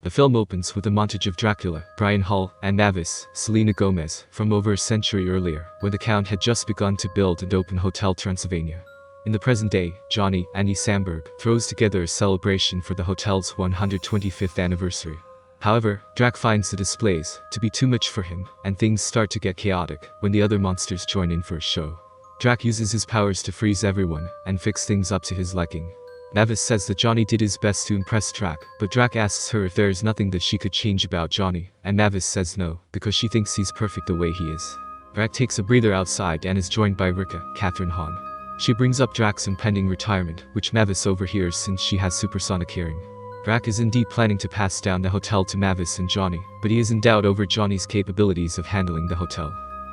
The film opens with a montage of Dracula, Brian Hull, and Mavis, Selenagomez, from over a century earlier, when the Count had just begun to build and open Hotel Transylvania. In the present day, Johnny, Annie Samberg, throws together a celebration for the hotel's 125th anniversary. However, Drac finds the displays to be too much for him, and things start to get chaotic when the other monsters join in for a show. Drac uses his powers to freeze everyone and fix things up to his liking. Mavis says that Johnny did his best to impress Drac, but Drac asks her if there is nothing that she could change about Johnny, and Mavis says no, because she thinks he's perfect the way he is. Drac takes a breather outside and is joined by Rika, Catherine Hahn. She brings up Drac's impending retirement, which Mavis overhears since she has supersonic hearing. Drac is indeed planning to pass down the hotel to Mavis and Johnny, but he is in doubt over Johnny's capabilities of handling the hotel.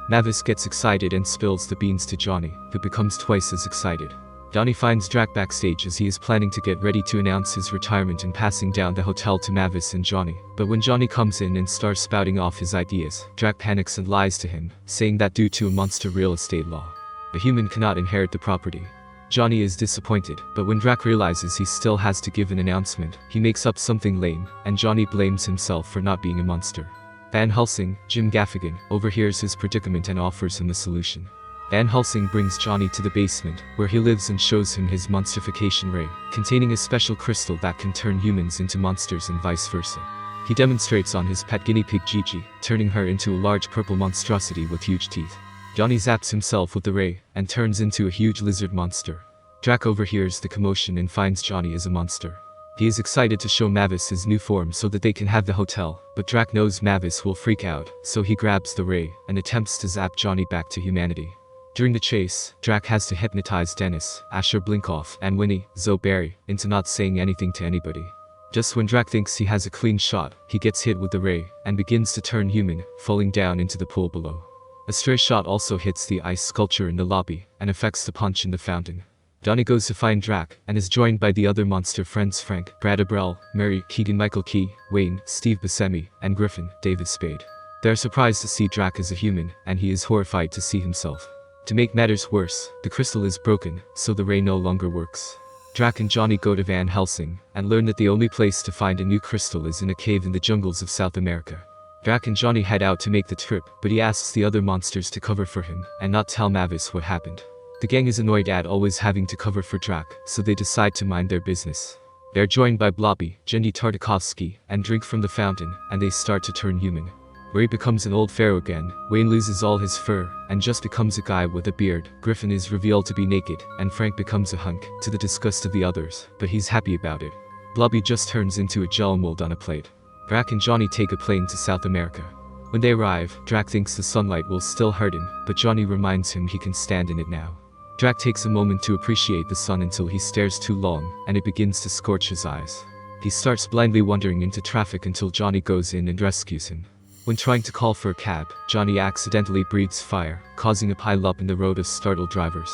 Mavis gets excited and spills the beans to Johnny, who becomes twice as excited. Johnny finds Drac backstage as he is planning to get ready to announce his retirement and passing down the hotel to Mavis and Johnny, but when Johnny comes in and starts spouting off his ideas, Drac panics and lies to him, saying that due to a monster real estate law, a human cannot inherit the property. Johnny is disappointed, but when Drac realizes he still has to give an announcement, he makes up something lame, and Johnny blames himself for not being a monster. Van Helsing, Jim Gaffigan, overhears his predicament and offers him the solution. Van Helsing brings Johnny to the basement, where he lives, and shows him his monstrification ray, containing a special crystal that can turn humans into monsters and vice versa. He demonstrates on his pet guinea pig Gigi, turning her into a large purple monstrosity with huge teeth. Johnny zaps himself with the ray, and turns into a huge lizard monster. Drac overhears the commotion and finds Johnny as a monster. He is excited to show Mavis his new form so that they can have the hotel, but Drac knows Mavis will freak out, so he grabs the ray, and attempts to zap Johnny back to humanity. During the chase, Drac has to hypnotize Dennis, Asher Blinkoff, and Winnie, Zoe Barry, into not saying anything to anybody. Just when Drac thinks he has a clean shot, he gets hit with the ray, and begins to turn human, falling down into the pool below. A stray shot also hits the ice sculpture in the lobby, and affects the punch in the fountain. Johnny goes to find Drac, and is joined by the other monster friends Frank, Brad Abrell, Mary, Keegan-Michael Key, Wayne, Steve Buscemi, and Griffin, David Spade. They are surprised to see Drac as a human, and he is horrified to see himself. To make matters worse, the crystal is broken, so the ray no longer works. Drac and Johnny go to Van Helsing, and learn that the only place to find a new crystal is in a cave in the jungles of South America. Drac and Johnny head out to make the trip, but he asks the other monsters to cover for him, and not tell Mavis what happened. The gang is annoyed at always having to cover for Drac, so they decide to mind their business. They are joined by Blobby, Jenny Tartakovsky, and drink from the fountain, and they start to turn human. Ray becomes an old pharaoh again, Wayne loses all his fur, and just becomes a guy with a beard, Griffin is revealed to be naked, and Frank becomes a hunk, to the disgust of the others, but he's happy about it. Blobby just turns into a gel mold on a plate. Drac and Johnny take a plane to South America. When they arrive, Drac thinks the sunlight will still hurt him, but Johnny reminds him he can stand in it now. Drac takes a moment to appreciate the sun until he stares too long, and it begins to scorch his eyes. He starts blindly wandering into traffic until Johnny goes in and rescues him. When trying to call for a cab, Johnny accidentally breathes fire, causing a pile-up in the road of startled drivers.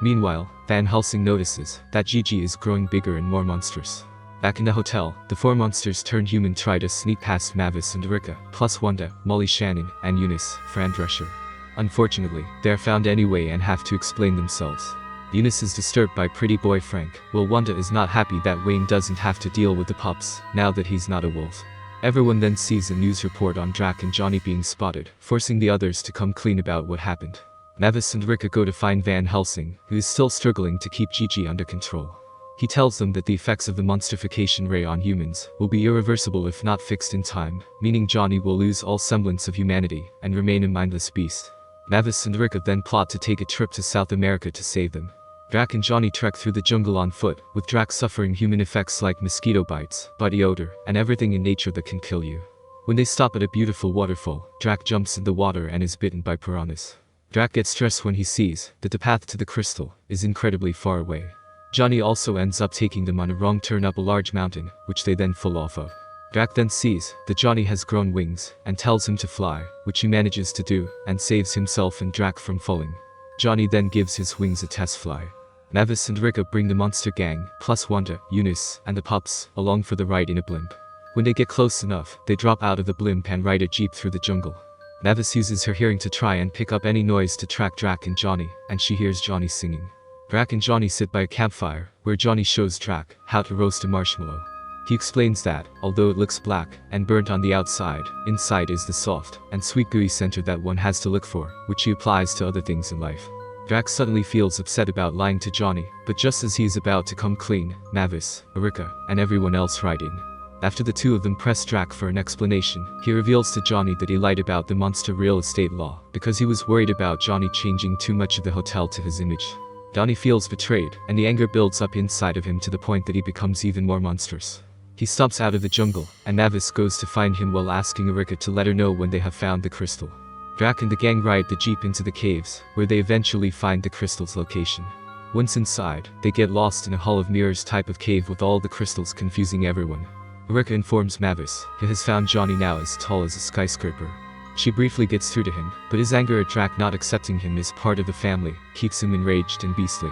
Meanwhile, Van Helsing notices that Gigi is growing bigger and more monstrous. Back in the hotel, the four monsters turned human try to sneak past Mavis and Rika, plus Wanda, Molly Shannon, and Eunice, Fran Drescher. Unfortunately, they are found anyway and have to explain themselves. Eunice is disturbed by pretty boy Frank, while Wanda is not happy that Wayne doesn't have to deal with the pups, now that he's not a wolf. Everyone then sees a news report on Drac and Johnny being spotted, forcing the others to come clean about what happened. Mavis and Rika go to find Van Helsing, who is still struggling to keep Gigi under control. He tells them that the effects of the monstrification ray on humans will be irreversible if not fixed in time, meaning Johnny will lose all semblance of humanity and remain a mindless beast. Mavis and Rika then plot to take a trip to South America to save them. Drac and Johnny trek through the jungle on foot, with Drac suffering human effects like mosquito bites, body odor, and everything in nature that can kill you. When they stop at a beautiful waterfall, Drac jumps in the water and is bitten by piranhas. Drac gets stressed when he sees that the path to the crystal is incredibly far away. Johnny also ends up taking them on a wrong turn up a large mountain, which they then fall off of. Drac then sees that Johnny has grown wings, and tells him to fly, which he manages to do, and saves himself and Drac from falling. Johnny then gives his wings a test fly. Mavis and Rika bring the monster gang, plus Wanda, Eunice, and the pups, along for the ride in a blimp. When they get close enough, they drop out of the blimp and ride a jeep through the jungle. Mavis uses her hearing to try and pick up any noise to track Drac and Johnny, and she hears Johnny singing. Drac and Johnny sit by a campfire, where Johnny shows Drac how to roast a marshmallow. He explains that, although it looks black and burnt on the outside, inside is the soft and sweet gooey center that one has to look for, which he applies to other things in life. Drac suddenly feels upset about lying to Johnny, but just as he is about to come clean, Mavis, Erica, and everyone else ride in. After the two of them press Drac for an explanation, he reveals to Johnny that he lied about the monster real estate law, because he was worried about Johnny changing too much of the hotel to his image. Johnny feels betrayed, and the anger builds up inside of him to the point that he becomes even more monstrous. He stomps out of the jungle, and Mavis goes to find him while asking Erica to let her know when they have found the crystal. Drac and the gang ride the jeep into the caves, where they eventually find the crystal's location. Once inside, they get lost in a hall of mirrors type of cave with all the crystals confusing everyone. Erica informs Mavis he has found Johnny now as tall as a skyscraper. She briefly gets through to him, but his anger at Drac not accepting him as part of the family keeps him enraged and beastly.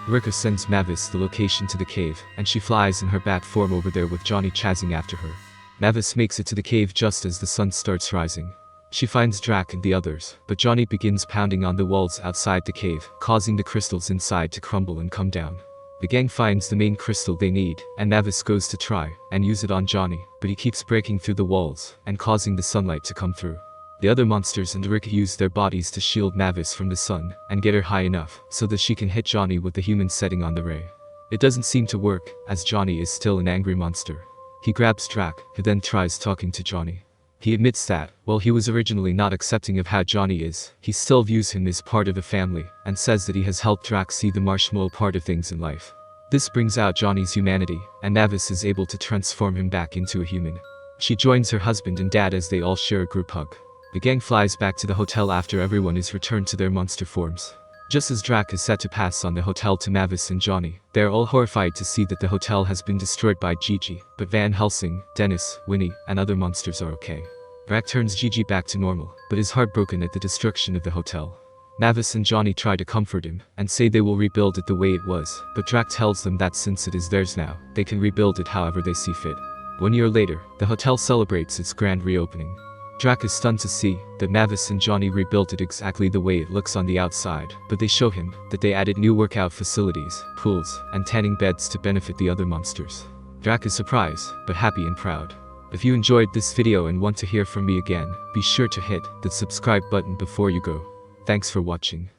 Erica sends Mavis the location to the cave, and she flies in her bat form over there with Johnny chasing after her. Mavis makes it to the cave just as the sun starts rising. She finds Drac and the others, but Johnny begins pounding on the walls outside the cave, causing the crystals inside to crumble and come down. The gang finds the main crystal they need, and Mavis goes to try and use it on Johnny, but he keeps breaking through the walls and causing the sunlight to come through. The other monsters and Erica use their bodies to shield Mavis from the sun and get her high enough so that she can hit Johnny with the human setting on the ray. It doesn't seem to work, as Johnny is still an angry monster. He grabs Drac, who then tries talking to Johnny. He admits that, while he was originally not accepting of how Johnny is, he still views him as part of the family, and says that he has helped Drac see the marshmallow part of things in life. This brings out Johnny's humanity, and Mavis is able to transform him back into a human. She joins her husband and dad as they all share a group hug. The gang flies back to the hotel after everyone is returned to their monster forms. Just as Drac is set to pass on the hotel to Mavis and Johnny, they are all horrified to see that the hotel has been destroyed by Gigi, but Van Helsing, Dennis, Winnie, and other monsters are okay. Drac turns Gigi back to normal, but is heartbroken at the destruction of the hotel. Mavis and Johnny try to comfort him, and say they will rebuild it the way it was, but Drac tells them that since it is theirs now, they can rebuild it however they see fit. 1 year later, the hotel celebrates its grand reopening. Drac is stunned to see that Mavis and Johnny rebuilt it exactly the way it looks on the outside, but they show him that they added new workout facilities, pools, and tanning beds to benefit the other monsters. Drac is surprised, but happy and proud. If you enjoyed this video and want to hear from me again, be sure to hit the subscribe button before you go. Thanks for watching.